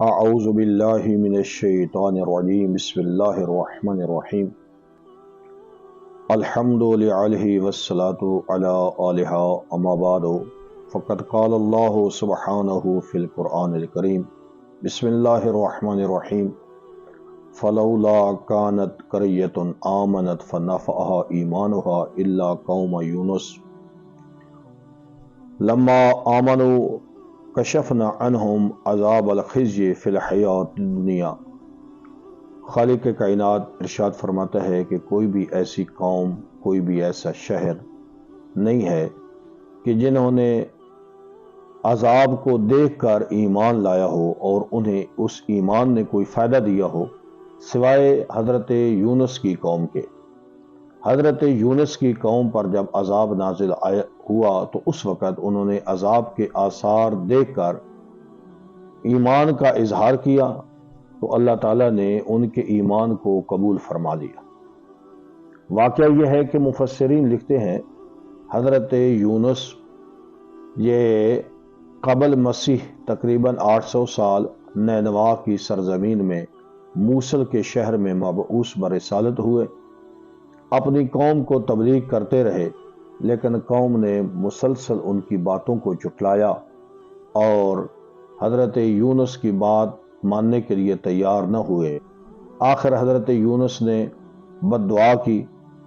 اعوذ باللہ من الشیطان الرجیم بسم اللہ الرحمن الرحیم الحمد للہ والصلاة علی آلہ اما بعد فقد قال اللہ سبحانہ فی القرآن الکریم بسم اللہ الرحمن الرحیم فلولا كانت قریۃ آمنت فنفعها ایمانها الا قوم یونس لما آمنوا کشفنا عنہم عذاب الخزي فی الحیات الدنیا۔ خالق کائنات ارشاد فرماتا ہے کہ کوئی بھی ایسی قوم، کوئی بھی ایسا شہر نہیں ہے کہ جنہوں نے عذاب کو دیکھ کر ایمان لایا ہو اور انہیں اس ایمان نے کوئی فائدہ دیا ہو سوائے حضرت یونس کی قوم کے۔ حضرت یونس کی قوم پر جب عذاب نازل ہوا تو اس وقت انہوں نے عذاب کے آثار دیکھ کر ایمان کا اظہار کیا تو اللہ تعالیٰ نے ان کے ایمان کو قبول فرما لیا۔ واقعہ یہ ہے کہ مفسرین لکھتے ہیں حضرت یونس یہ قبل مسیح تقریباً 800 سال نینوا کی سرزمین میں موصل کے شہر میں مبعوث برسالت ہوئے، اپنی قوم کو تبلیغ کرتے رہے، لیکن قوم نے مسلسل ان کی باتوں کو جھٹلایا اور حضرت یونس کی بات ماننے کے لیے تیار نہ ہوئے۔ آخر حضرت یونس نے بد دعا کی،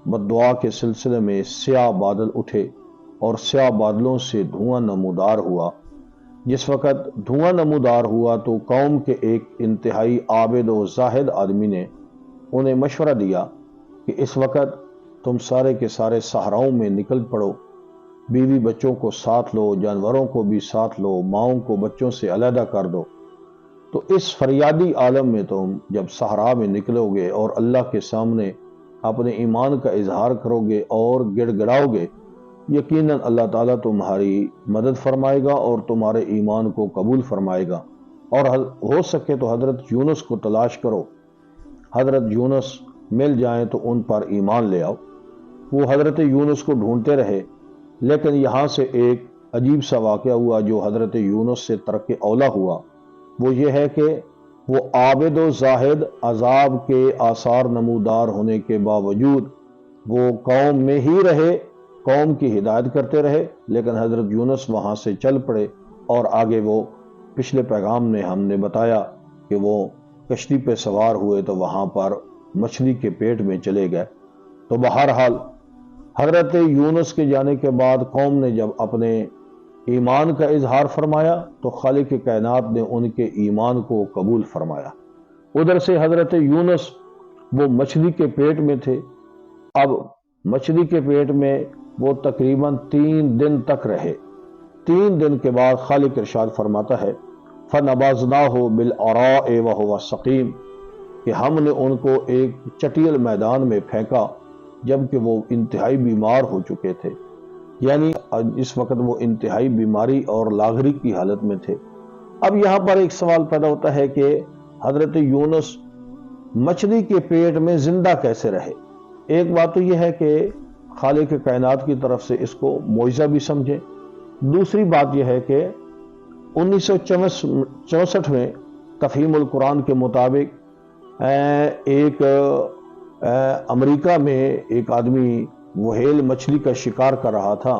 بد دعا کے سلسلے میں سیاہ بادل اٹھے اور سیاہ بادلوں سے دھواں نمودار ہوا۔ جس وقت دھواں نمودار ہوا تو قوم کے ایک انتہائی عابد و زاہد آدمی نے انہیں مشورہ دیا کہ اس وقت تم سارے کے سارے صحراؤں میں نکل پڑو، بیوی بچوں کو ساتھ لو، جانوروں کو بھی ساتھ لو، ماؤں کو بچوں سے علیحدہ کر دو۔ تو اس فریادی عالم میں تم جب صحرا میں نکلو گے اور اللہ کے سامنے اپنے ایمان کا اظہار کرو گے اور گڑ گڑاؤ گے، یقیناً اللہ تعالیٰ تمہاری مدد فرمائے گا اور تمہارے ایمان کو قبول فرمائے گا، اور ہو سکے تو حضرت یونس کو تلاش کرو، حضرت یونس مل جائیں تو ان پر ایمان لے آؤ۔ وہ حضرت یونس کو ڈھونڈتے رہے، لیکن یہاں سے ایک عجیب سا واقعہ ہوا جو حضرت یونس سے ترک اولا ہوا۔ وہ یہ ہے کہ وہ عابد و زاہد عذاب کے آثار نمودار ہونے کے باوجود وہ قوم میں ہی رہے، قوم کی ہدایت کرتے رہے، لیکن حضرت یونس وہاں سے چل پڑے اور آگے وہ پچھلے پیغام میں ہم نے بتایا کہ وہ کشتی پہ سوار ہوئے تو وہاں پر مچھلی کے پیٹ میں چلے گئے۔ تو بہرحال حضرت یونس کے جانے کے بعد قوم نے جب اپنے ایمان کا اظہار فرمایا تو خالق کائنات نے ان کے ایمان کو قبول فرمایا۔ ادھر سے حضرت یونس وہ مچھلی کے پیٹ میں تھے، اب مچھلی کے پیٹ میں وہ تقریباً 3 دن تک رہے۔ 3 دن کے بعد خالق ارشاد فرماتا ہے فَنَبَذْنَاهُ بِالْعَرَاءِ وَهُوَ سَقِيمٌ کہ ہم نے ان کو ایک چٹیل میدان میں پھینکا جبکہ وہ انتہائی بیمار ہو چکے تھے، یعنی اس وقت وہ انتہائی بیماری اور لاغری کی حالت میں تھے۔ اب یہاں پر ایک سوال پیدا ہوتا ہے کہ حضرت یونس مچھلی کے پیٹ میں زندہ کیسے رہے؟ ایک بات تو یہ ہے کہ خالق کائنات کی طرف سے اس کو معجزہ بھی سمجھیں، دوسری بات یہ ہے کہ 1964 میں تفہیم القرآن کے مطابق ایک امریکہ میں ایک آدمی وہیل مچھلی کا شکار کر رہا تھا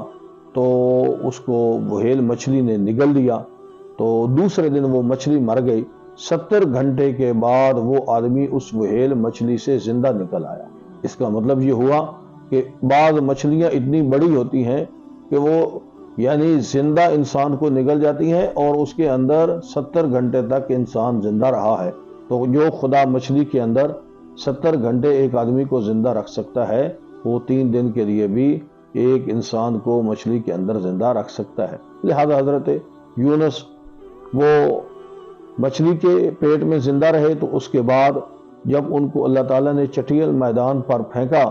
تو اس کو وہیل مچھلی نے نگل دیا، تو دوسرے دن وہ مچھلی مر گئی۔ 70 گھنٹے کے بعد وہ آدمی اس وہیل مچھلی سے زندہ نکل آیا۔ اس کا مطلب یہ ہوا کہ بعض مچھلیاں اتنی بڑی ہوتی ہیں کہ وہ یعنی زندہ انسان کو نگل جاتی ہیں اور اس کے اندر 70 گھنٹے تک انسان زندہ رہا ہے۔ تو جو خدا مچھلی کے اندر 70 گھنٹے ایک آدمی کو زندہ رکھ سکتا ہے، وہ 3 دن کے لیے بھی ایک انسان کو مچھلی کے اندر زندہ رکھ سکتا ہے۔ لہذا حضرت یونس وہ مچھلی کے پیٹ میں زندہ رہے، تو اس کے بعد جب ان کو اللہ تعالیٰ نے چٹیل میدان پر پھینکا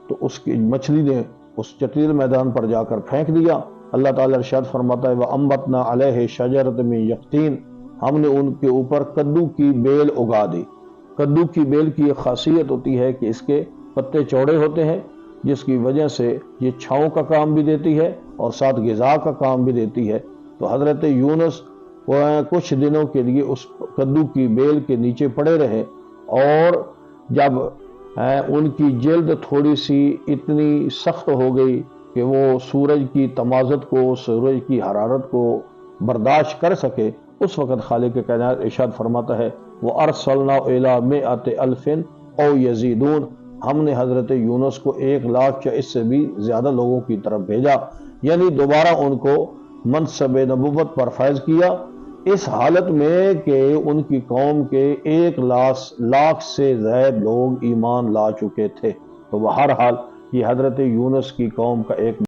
تو اس کی مچھلی نے اس چٹیل میدان پر جا کر پھینک دیا۔ اللہ تعالیٰ ارشاد فرماتا ہے وَأَنبَتْنَا عَلَيْهِ شَجَرَةً مِّن يَقْطِينٍ ہم نے ان کے اوپر کدو کی بیل اگا دی۔ کدو کی بیل کی ایک خاصیت ہوتی ہے کہ اس کے پتے چوڑے ہوتے ہیں، جس کی وجہ سے یہ چھاؤں کا کام بھی دیتی ہے اور ساتھ غذا کا کام بھی دیتی ہے۔ تو حضرت یونس کچھ دنوں کے لیے اس کدو کی بیل کے نیچے پڑے رہے، اور جب ان کی جلد تھوڑی سی اتنی سخت ہو گئی کہ وہ سورج کی تمازت کو، سورج کی حرارت کو برداشت کر سکے، اس وقت خالق کائنات ارشاد فرماتا ہے وَأَرْسَلْنَا إِلَىٰ مِائَةِ أَلْفٍ أَوْ يَزِيدُونَ، ہم نے حضرت یونس کو 1,00,000 یا اس سے بھی زیادہ لوگوں کی طرف بھیجا، یعنی دوبارہ ان کو منصب نبوت پر فائز کیا، اس حالت میں کہ ان کی قوم کے 1,00,000 سے زائد لوگ ایمان لا چکے تھے۔ تو بہرحال یہ حضرت یونس کی قوم کا ایک